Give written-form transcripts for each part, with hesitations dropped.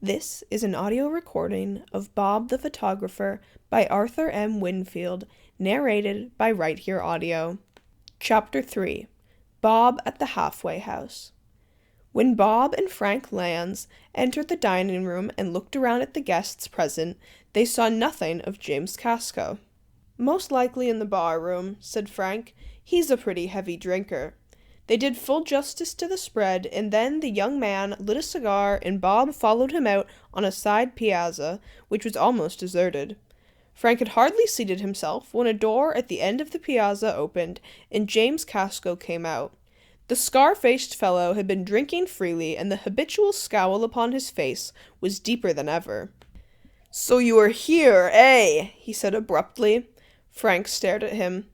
This is an audio recording of Bob the Photographer by Arthur M. Winfield, narrated by Right Here Audio. Chapter 3. Bob at the Halfway House. When Bob and Frank Lands entered the dining room and looked around at the guests present, they saw nothing of James Casco. "Most likely in the bar room," said Frank. "He's a pretty heavy drinker." They did full justice to the spread, and then the young man lit a cigar and Bob followed him out on a side piazza, which was almost deserted. Frank had hardly seated himself when a door at the end of the piazza opened, and James Casco came out. The scar-faced fellow had been drinking freely, and the habitual scowl upon his face was deeper than ever. "So you are here, eh?" he said abruptly. Frank stared at him.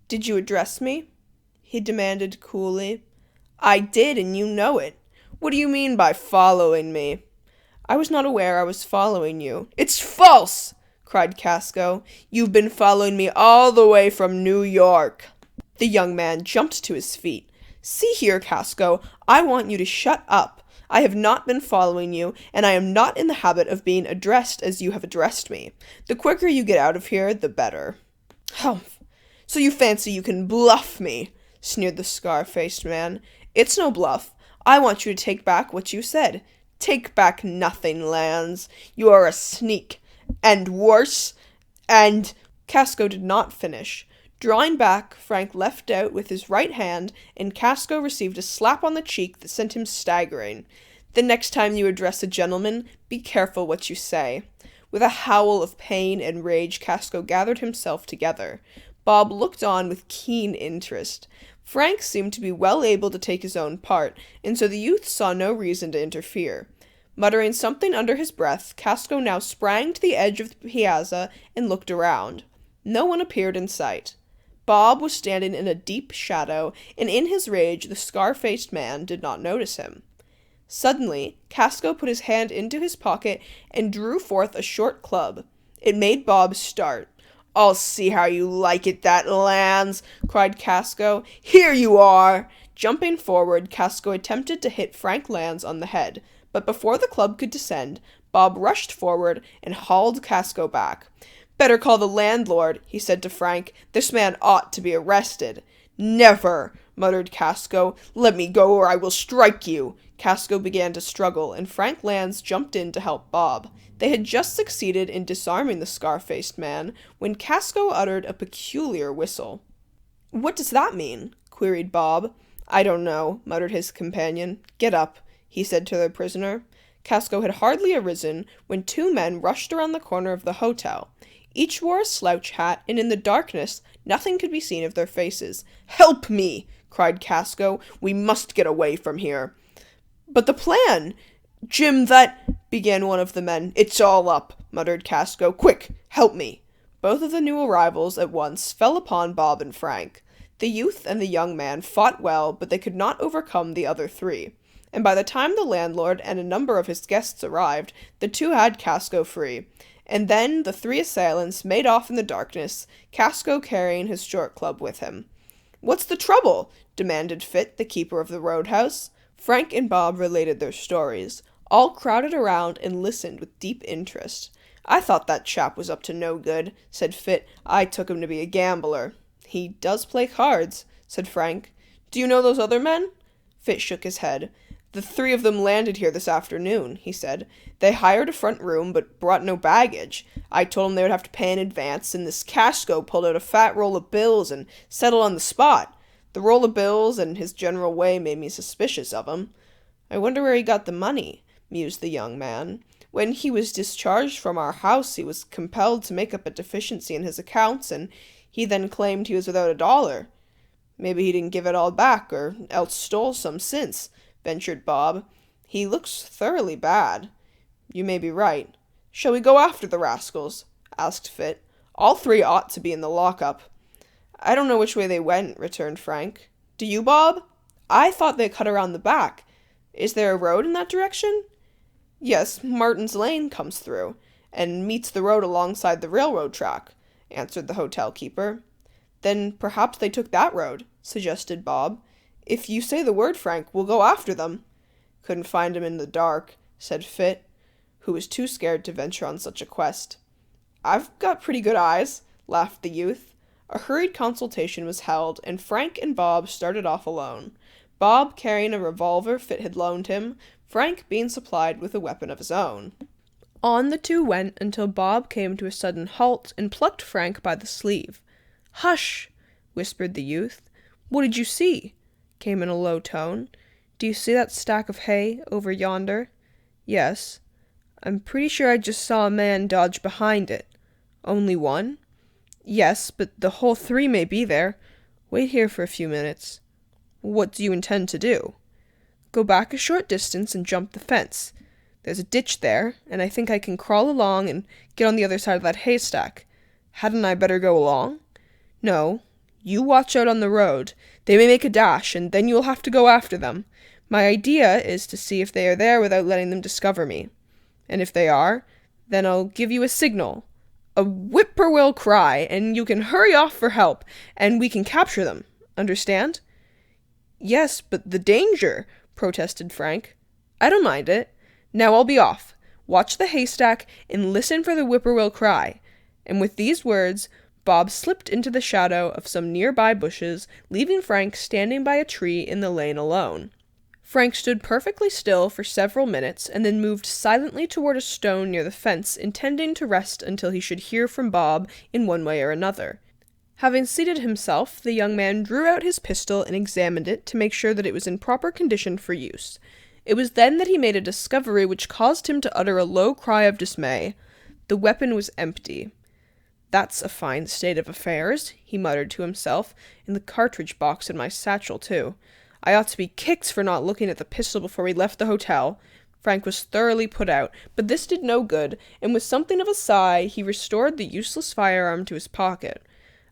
"Did you address me?" he demanded coolly. "I did, and you know it. What do you mean by following me?" "I was not aware I was following you." "It's false!" cried Casco. "You've been following me all the way from New York." The young man jumped to his feet. "See here, Casco, I want you to shut up. I have not been following you, and I am not in the habit of being addressed as you have addressed me. The quicker you get out of here, the better." "Humph! So you fancy you can bluff me?" sneered the scar-faced man. "It's no bluff. I want you to take back what you said." "Take back nothing, Lands. You are a sneak. And worse, and—" Casco did not finish. Drawing back, Frank left out with his right hand, and Casco received a slap on the cheek that sent him staggering. "The next time you address a gentleman, be careful what you say." With a howl of pain and rage, Casco gathered himself together. Bob looked on with keen interest. Frank seemed to be well able to take his own part, and so the youth saw no reason to interfere. Muttering something under his breath, Casco now sprang to the edge of the piazza and looked around. No one appeared in sight. Bob was standing in a deep shadow, and in his rage the scar-faced man did not notice him. Suddenly, Casco put his hand into his pocket and drew forth a short club. It made Bob start. "I'll see how you like it, that Lands!" cried Casco. "Here you are!" Jumping forward, Casco attempted to hit Frank Lands on the head, but before the club could descend, Bob rushed forward and hauled Casco back. "Better call the landlord," he said to Frank. "This man ought to be arrested." "Never!" muttered Casco. "Let me go or I will strike you." Casco began to struggle, and Frank Lands jumped in to help Bob. They had just succeeded in disarming the scar-faced man when Casco uttered a peculiar whistle. "What does that mean?" queried Bob. "I don't know," muttered his companion. "Get up," he said to the prisoner. Casco had hardly arisen when two men rushed around the corner of the hotel. Each wore a slouch hat, and in the darkness nothing could be seen of their faces. "Help me!" cried Casco. "We must get away from here." "But the plan—" "Jim, that—" began one of the men. "It's all up," muttered Casco. "Quick, help me." Both of the new arrivals at once fell upon Bob and Frank. The youth and the young man fought well, but they could not overcome the other three. And by the time the landlord and a number of his guests arrived, the two had Casco free. And then the three assailants made off in the darkness, Casco carrying his short club with him. "What's the trouble?" demanded Fit, the keeper of the roadhouse. Frank and Bob related their stories. All crowded around and listened with deep interest. "I thought that chap was up to no good," said Fit. "I took him to be a gambler." "He does play cards," said Frank. "Do you know those other men?" Fit shook his head. "The three of them landed here this afternoon," he said. "They hired a front room, but brought no baggage. I told them they would have to pay in advance, and this Casco pulled out a fat roll of bills and settled on the spot. The roll of bills and his general way made me suspicious of him." "I wonder where he got the money," mused the young man. "When he was discharged from our house, he was compelled to make up a deficiency in his accounts, and he then claimed he was without $1. Maybe he didn't give it all back, or else stole some since," ventured Bob. "He looks thoroughly bad." "You may be right." "Shall we go after the rascals?" asked Fit. "All three ought to be in the lockup." "I don't know which way they went," returned Frank. "Do you, Bob?" "I thought they cut around the back. Is there a road in that direction?" "Yes, Martin's Lane comes through, and meets the road alongside the railroad track," answered the hotel keeper. Then perhaps they took that road, suggested Bob. If you say the word, Frank, we'll go after them. Couldn't find 'em in the dark, said Fit, who was too scared to venture on such a quest. I've got pretty good eyes, laughed the youth. A hurried consultation was held, and Frank and Bob started off alone. Bob carrying a revolver Fit had loaned him, Frank being supplied with a weapon of his own. On the two went until Bob came to a sudden halt and plucked Frank by the sleeve. "Hush!" whispered the youth. "What did you see?" came in a low tone. "Do you see that stack of hay over yonder?" "Yes." "I'm pretty sure I just saw a man dodge behind it." "Only one?" "Yes, but the whole three may be there. Wait here for a few minutes." "What do you intend to do?" "Go back a short distance and jump the fence. There's a ditch there, and I think I can crawl along and get on the other side of that haystack. Hadn't I better go along?" "No. You watch out on the road. They may make a dash, and then you will have to go after them. My idea is to see if they are there without letting them discover me. And if they are, then I'll give you a signal. A whippoorwill cry, and you can hurry off for help, and we can capture them. Understand?" "Yes, but the danger," protested Frank. "I don't mind it. Now I'll be off. Watch the haystack and listen for the whippoorwill cry." And with these words, Bob slipped into the shadow of some nearby bushes, leaving Frank standing by a tree in the lane alone. Frank stood perfectly still for several minutes and then moved silently toward a stone near the fence, intending to rest until he should hear from Bob in one way or another. Having seated himself, the young man drew out his pistol and examined it to make sure that it was in proper condition for use. It was then that he made a discovery which caused him to utter a low cry of dismay. The weapon was empty. "That's a fine state of affairs," he muttered to himself, "and the cartridge box in my satchel, too. I ought to be kicked for not looking at the pistol before we left the hotel." Frank was thoroughly put out, but this did no good, and with something of a sigh, he restored the useless firearm to his pocket.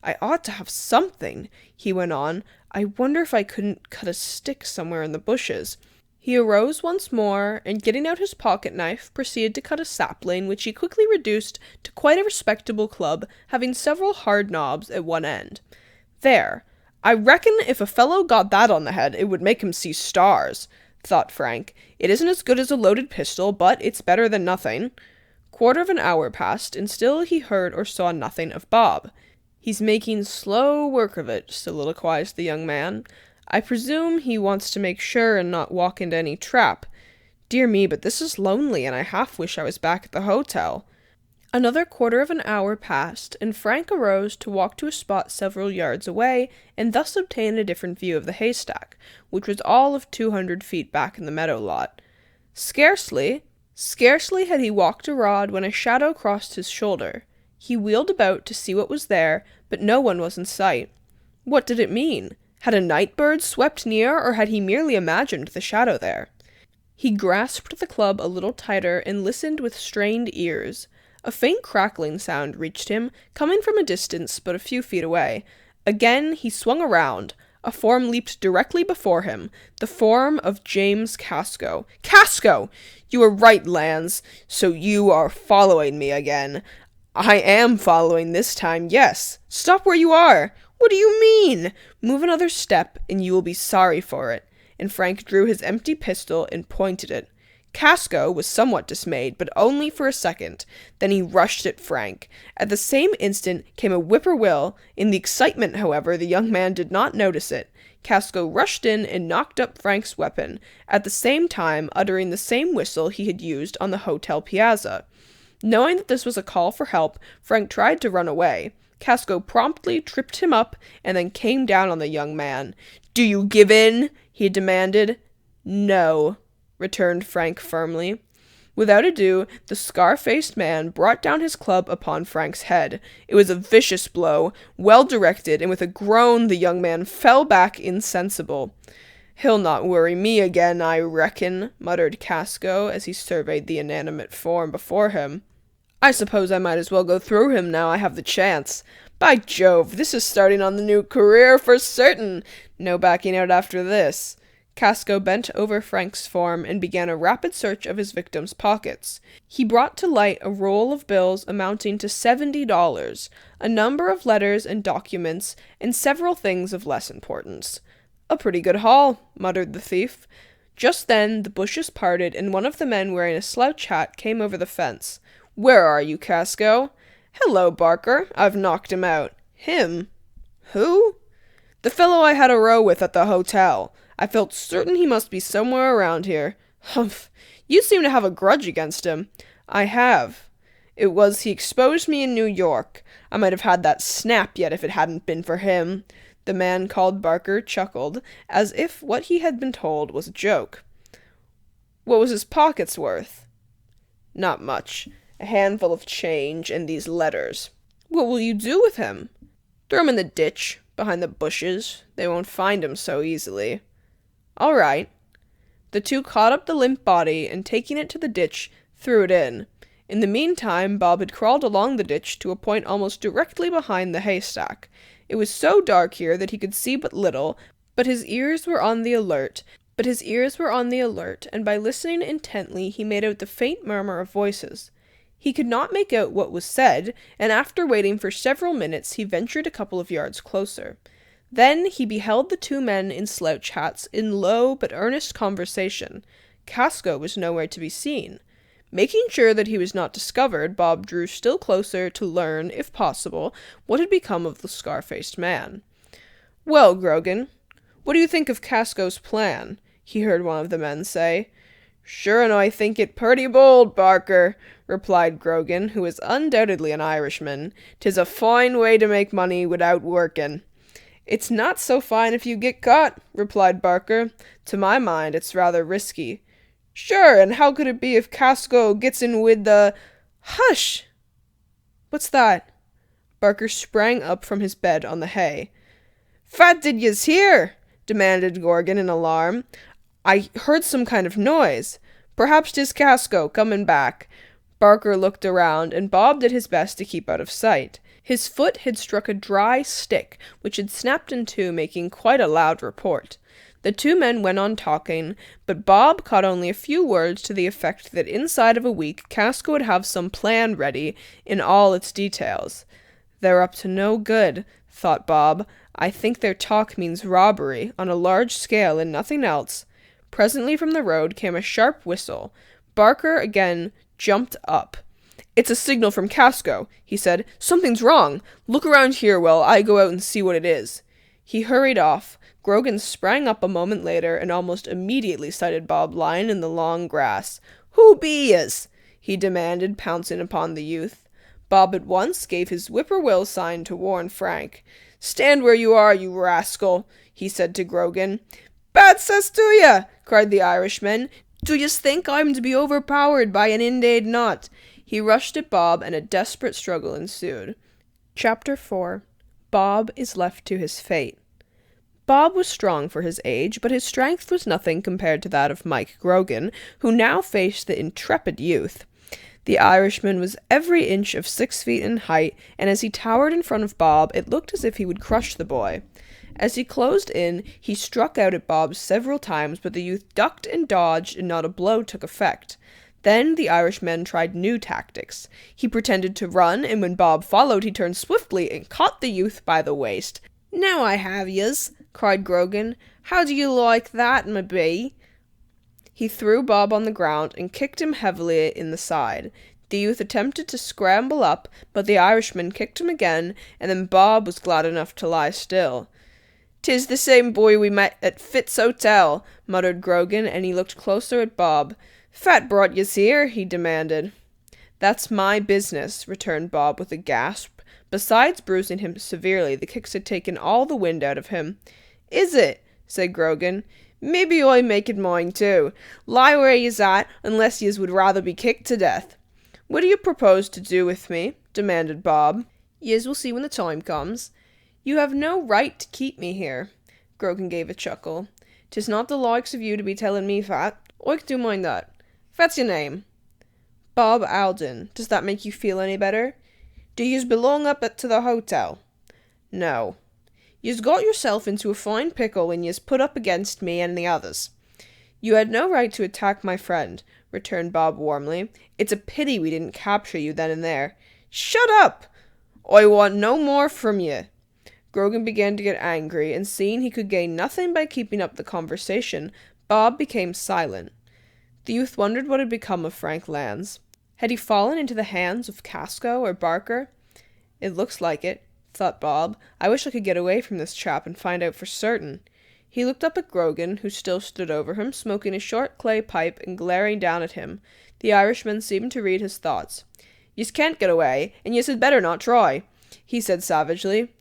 "I ought to have something," he went on. "I wonder if I couldn't cut a stick somewhere in the bushes." He arose once more, and getting out his pocket-knife, proceeded to cut a sapling, which he quickly reduced to quite a respectable club, having several hard knobs at one end. "There! I reckon if a fellow got that on the head, it would make him see stars," thought Frank. "It isn't as good as a loaded pistol, but it's better than nothing." Quarter of an hour passed, and still he heard or saw nothing of Bob. "He's making slow work of it," soliloquized the young man. "I presume he wants to make sure and not walk into any trap. Dear me, but this is lonely, and I half wish I was back at the hotel." Another quarter of an hour passed, and Frank arose to walk to a spot several yards away, and thus obtain a different view of the haystack, which was all of 200 feet back in the meadow lot. Scarcely had he walked a rod when a shadow crossed his shoulder. He wheeled about to see what was there, but no one was in sight. What did it mean? Had a night bird swept near, or had he merely imagined the shadow there? He grasped the club a little tighter and listened with strained ears. A faint crackling sound reached him, coming from a distance but a few feet away. Again he swung around. A form leaped directly before him, the form of James Casco. "Casco! You were right, Lance. So you are following me again." "I am following this time, yes. Stop where you are." "What do you mean?" "Move another step, and you will be sorry for it." And Frank drew his empty pistol and pointed it. Casco was somewhat dismayed, but only for a second. Then he rushed at Frank. At the same instant came a whippoorwill. In the excitement, however, the young man did not notice it. Casco rushed in and knocked up Frank's weapon, at the same time uttering the same whistle he had used on the hotel piazza. Knowing that this was a call for help, Frank tried to run away. Casco promptly tripped him up and then came down on the young man. "Do you give in?" he demanded. "No," returned Frank firmly. Without ado, the scar-faced man brought down his club upon Frank's head. It was a vicious blow, well directed, and with a groan the young man fell back insensible. "He'll not worry me again, I reckon," muttered Casco as he surveyed the inanimate form before him. "I suppose I might as well go through him now I have the chance. By Jove, this is starting on the new career for certain. No backing out after this." Casco bent over Frank's form and began a rapid search of his victim's pockets. He brought to light a roll of bills amounting to $70, a number of letters and documents, and several things of less importance. "A pretty good haul," muttered the thief. Just then the bushes parted, and one of the men wearing a slouch hat came over the fence. "Where are you, Casco?" "Hello, Barker. I've knocked him out." "Him? Who?" "The fellow I had a row with at the hotel. I felt certain he must be somewhere around here." "Humph! You seem to have a grudge against him." "I have. It was he exposed me in New York. I might have had that snap yet if it hadn't been for him." The man called Barker chuckled, as if what he had been told was a joke. "What was his pockets worth?" "Not much. A handful of change and these letters." "What will you do with him?" "Throw him in the ditch, behind the bushes. They won't find him so easily." "All right." The two caught up the limp body and, taking it to the ditch, threw it in. In the meantime, Bob had crawled along the ditch to a point almost directly behind the haystack. It was so dark here that he could see but little, but his ears were on the alert, and by listening intently he made out the faint murmur of voices. He could not make out what was said, and after waiting for several minutes he ventured a couple of yards closer. Then he beheld the two men in slouch hats in low but earnest conversation. Casco was nowhere to be seen. Making sure that he was not discovered, Bob drew still closer to learn, if possible, what had become of the scar-faced man. "Well, Grogan, what do you think of Casco's plan?" he heard one of the men say. "Sure, and I think it purty bold, Barker," replied Grogan, who was undoubtedly an Irishman. "'Tis a fine way to make money without working." "It's not so fine if you get caught," replied Barker. "To my mind, it's rather risky." "Sure, and how could it be if Casco gets in with the—" "Hush!" "What's that?" Barker sprang up from his bed on the hay. "Fat did yez hear?" demanded Grogan in alarm. "I heard some kind of noise. Perhaps 'tis Casco coming back." Barker looked around, and Bob did his best to keep out of sight. His foot had struck a dry stick, which had snapped in two, making quite a loud report. The two men went on talking, but Bob caught only a few words to the effect that inside of a week Casco would have some plan ready in all its details. "They're up to no good," thought Bob. "I think their talk means robbery on a large scale and nothing else." Presently from the road came a sharp whistle. Barker again jumped up. "It's a signal from Casco," he said. "Something's wrong. Look around here while I go out and see what it is." He hurried off. Grogan sprang up a moment later and almost immediately sighted Bob lying in the long grass. "Who be yez?" he demanded, pouncing upon the youth. Bob at once gave his whippoorwill sign to warn Frank. "Stand where you are, you rascal," he said to Grogan. "Bad cess to ya!" cried the Irishman. "Do yez think I'm to be overpowered by an Indade knot?" He rushed at Bob, and a desperate struggle ensued. Chapter 4. Bob is left to his fate. Bob was strong for his age, but his strength was nothing compared to that of Mike Grogan, who now faced the intrepid youth. The Irishman was every inch of 6 feet in height, and as he towered in front of Bob, it looked as if he would crush the boy. As he closed in, he struck out at Bob several times, but the youth ducked and dodged, and not a blow took effect. Then the Irishman tried new tactics. He pretended to run, and when Bob followed, he turned swiftly and caught the youth by the waist. "Now I have yez," cried Grogan. "How do you like that, my bee?" He threw Bob on the ground and kicked him heavily in the side. The youth attempted to scramble up, but the Irishman kicked him again, and then Bob was glad enough to lie still. "'Tis the same boy we met at Fitt's Hotel," muttered Grogan, and he looked closer at Bob. "Fat brought yez here?" he demanded. "That's my business," returned Bob with a gasp. Besides bruising him severely, the kicks had taken all the wind out of him. "Is it?" said Grogan. "Maybe I make it mine too. Lie where yez at, unless yez would rather be kicked to death." "What do you propose to do with me?" demanded Bob. "Yez will see when the time comes." "You have no right to keep me here." Grogan gave a chuckle. "'Tis not the likes of you to be telling me that. I can do mind that. Fat's your name?" "Bob Alden. Does that make you feel any better?" "Do yez belong up to the hotel?" "No." Yous got yourself into a fine pickle when yous put up against me and the others." "You had no right to attack my friend," returned Bob warmly. "It's a pity we didn't capture you then and there." "Shut up! I want no more from ye." Grogan began to get angry, and seeing he could gain nothing by keeping up the conversation, Bob became silent. The youth wondered what had become of Frank Lands. Had he fallen into the hands of Casco or Barker? "It looks like it," thought Bob. "I wish I could get away from this chap and find out for certain." He looked up at Grogan, who still stood over him, smoking a short clay pipe and glaring down at him. The Irishman seemed to read his thoughts. "Yez can't get away, and yez had better not try," he said savagely.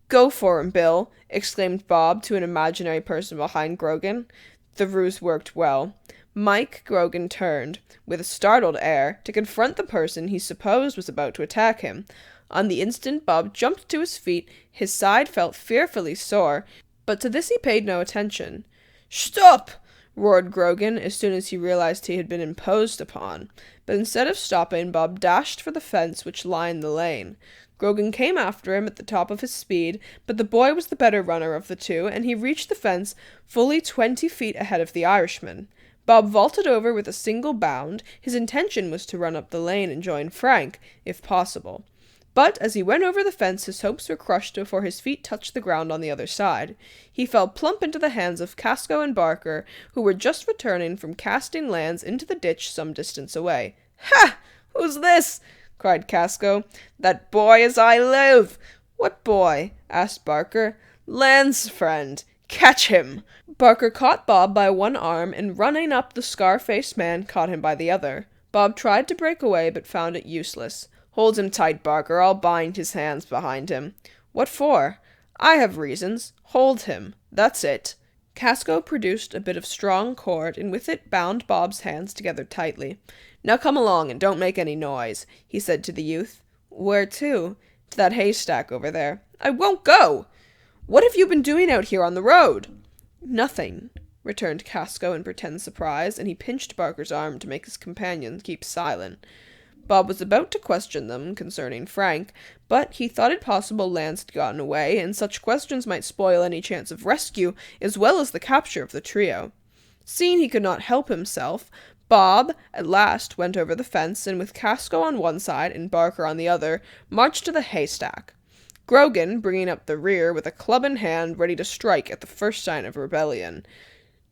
"Go for him, Bill," exclaimed Bob to an imaginary person behind Grogan. The ruse worked well. Mike Grogan turned, with a startled air, to confront the person he supposed was about to attack him. On the instant Bob jumped to his feet. His side felt fearfully sore, but to this he paid no attention. "Stop!" roared Grogan as soon as he realized he had been imposed upon. But instead of stopping, Bob dashed for the fence which lined the lane. Grogan came after him at the top of his speed, but the boy was the better runner of the two, and he reached the fence fully 20 feet ahead of the Irishman. Bob vaulted over with a single bound. His intention was to run up the lane and join Frank, if possible. But as he went over the fence, his hopes were crushed before his feet touched the ground on the other side. He fell plump into the hands of Casco and Barker, who were just returning from casting Lands into the ditch some distance away. "Ha! Who's this?" cried Casco. "That boy as I live." "What boy?" asked Barker. "Lands' friend. Catch him." Barker caught Bob by one arm, and running up the scar-faced man, caught him by the other. Bob tried to break away, but found it useless. "Hold him tight, Barker. I'll bind his hands behind him." "What for?" "I have reasons. Hold him. That's it." Casco produced a bit of strong cord, and with it bound Bob's hands together tightly. "Now come along, and don't make any noise," he said to the youth. "Where to?" "To that haystack over there." "I won't go." "What have you been doing out here on the road?" "Nothing," returned Casco in pretended surprise, and he pinched Barker's arm to make his companion keep silent. Bob was about to question them concerning Frank, but he thought it possible Lance had gotten away, and such questions might spoil any chance of rescue as well as the capture of the trio. Seeing he could not help himself, Bob at last went over the fence, and with Casco on one side and Barker on the other, marched to the haystack. Grogan bringing up the rear with a club in hand, ready to strike at the first sign of rebellion.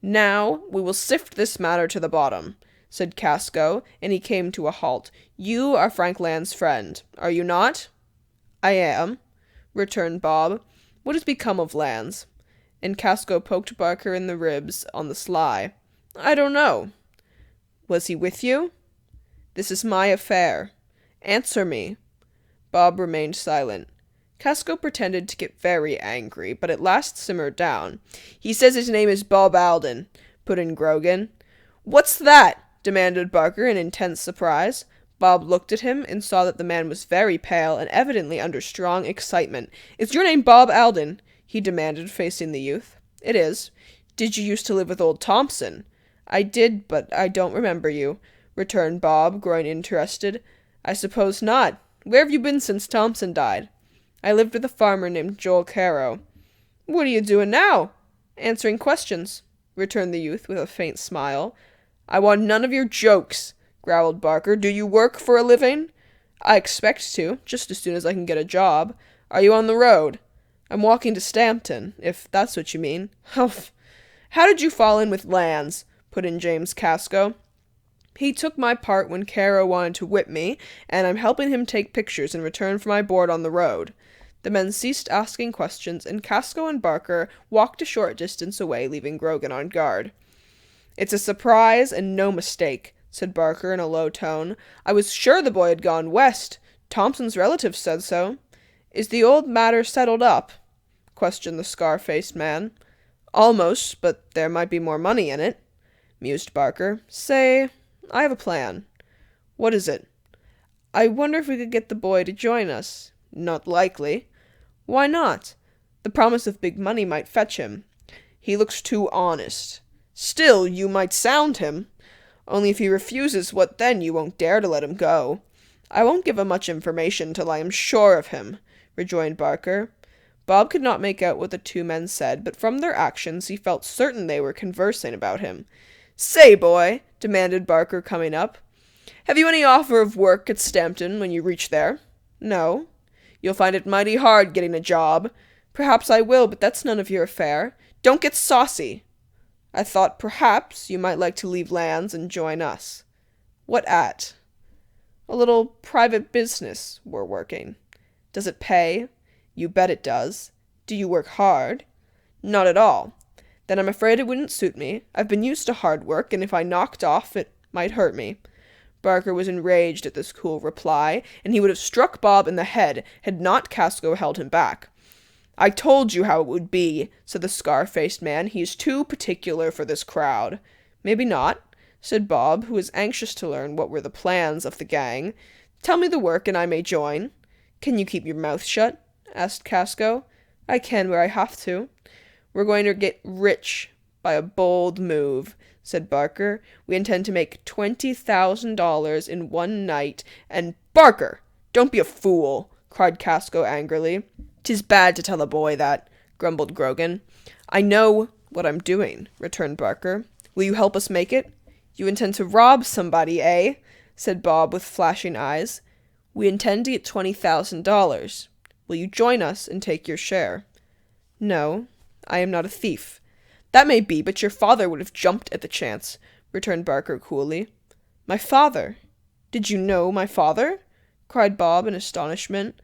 "Now we will sift this matter to the bottom," said Casco, and he came to a halt. "You are Frank Land's friend, are you not?" "I am," returned Bob. "What has become of Lands?" And Casco poked Barker in the ribs on the sly. "I don't know." "Was he with you?" "This is my affair. Answer me." Bob remained silent. Casco pretended to get very angry, but at last simmered down. "He says his name is Bob Alden," put in Grogan. "What's that?" demanded Barker in intense surprise. Bob looked at him and saw that the man was very pale and evidently under strong excitement. "Is your name Bob Alden?" he demanded, facing the youth. "It is." "Did you used to live with old Thompson?" "I did, but I don't remember you," returned Bob, growing interested. "I suppose not. Where have you been since Thompson died?" "I lived with a farmer named Joel Caro." "What are you doing now?" "Answering questions," returned the youth with a faint smile. "I want none of your jokes," growled Barker. "Do you work for a living?" "I expect to, just as soon as I can get a job." "Are you on the road?" "I'm walking to Stampton, if that's what you mean." "Humph! How did you fall in with Lands?" put in James Casco. "He took my part when Caro wanted to whip me, and I'm helping him take pictures in return for my board on the road." The men ceased asking questions, and Casco and Barker walked a short distance away, leaving Grogan on guard. "It's a surprise and no mistake," said Barker in a low tone. "I was sure the boy had gone west. Thompson's relatives said so." "Is the old matter settled up?" questioned the scar-faced man. "Almost, but there might be more money in it," mused Barker. "Say, I have a plan." "What is it?" "I wonder if we could get the boy to join us." "Not likely." "Why not?" "The promise of big money might fetch him." "He looks too honest." "Still, you might sound him." "Only if he refuses, what then? You won't dare to let him go." "I won't give him much information till I am sure of him," rejoined Barker. Bob could not make out what the two men said, but from their actions he felt certain they were conversing about him. "Say, boy," demanded Barker, coming up, "have you any offer of work at Stampton when you reach there?" "No." "You'll find it mighty hard getting a job." "Perhaps I will, but that's none of your affair." "Don't get saucy." "I thought perhaps you might like to leave lands and join us." "What at?" "A little private business we're working." "Does it pay?" "You bet it does." "Do you work hard?" "Not at all." "Then I'm afraid it wouldn't suit me. I've been used to hard work, and if I knocked off it might hurt me." Barker was enraged at this cool reply, and he would have struck Bob in the head had not Casco held him back. "I told you how it would be," said the scar-faced man. "He's too particular for this crowd." "Maybe not," said Bob, who was anxious to learn what were the plans of the gang. "Tell me the work, and I may join." "Can you keep your mouth shut?" asked Casco. "I can where I have to." "We're going to get rich by a bold move," said Barker. "We intend to make $20,000 in one night, and—" "Barker, don't be a fool," cried Casco angrily. "'Tis bad to tell a boy that," grumbled Grogan. "I know what I'm doing," returned Barker. "Will you help us make it?" "You intend to rob somebody, eh?" said Bob with flashing eyes. "We intend to get $20,000. Will you join us and take your share?" "No, I am not a thief." "That may be, but your father would have jumped at the chance," returned Barker coolly. "My father? Did you know my father?" cried Bob in astonishment.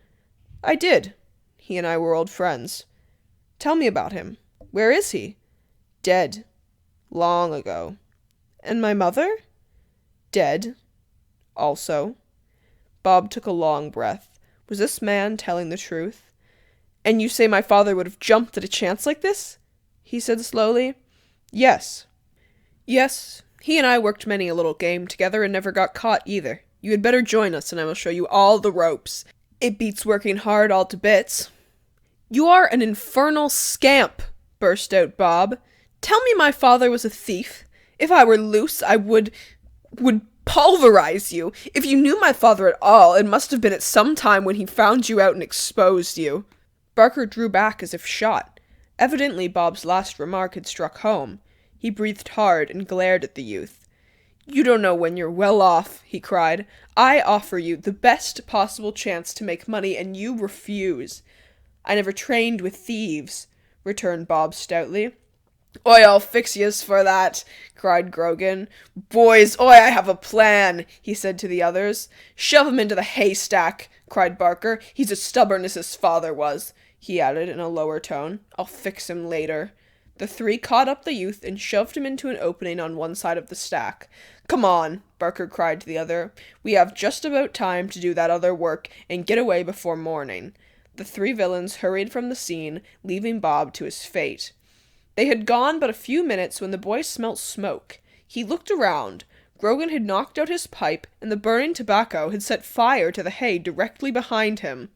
"I did. He and I were old friends." "Tell me about him. Where is he?" "Dead. Long ago." "And my mother?" "Dead. Also." Bob took a long breath. Was this man telling the truth? "And you say my father would have jumped at a chance like this?" he said slowly. "Yes. Yes, he and I worked many a little game together and never got caught either. You had better join us and I will show you all the ropes. It beats working hard all to bits." "You are an infernal scamp," burst out Bob. "Tell me my father was a thief. If I were loose, I would pulverize you. If you knew my father at all, it must have been at some time when he found you out and exposed you." Barker drew back as if shot. Evidently Bob's last remark had struck home. He breathed hard and glared at the youth. "You don't know when you're well off," he cried. "I offer you the best possible chance to make money, and you refuse." "I never trained with thieves," returned Bob stoutly. "Oi, I'll fix yez for that," cried Grogan. "Boys, I have a plan," he said to the others. "Shove him into the haystack," cried Barker. "He's as stubborn as his father was," he added in a lower tone. "I'll fix him later." The three caught up the youth and shoved him into an opening on one side of the stack. "Come on," Barker cried to the other. "We have just about time to do that other work and get away before morning." The three villains hurried from the scene, leaving Bob to his fate. They had gone but a few minutes when the boy smelt smoke. He looked around. Grogan had knocked out his pipe, and the burning tobacco had set fire to the hay directly behind him.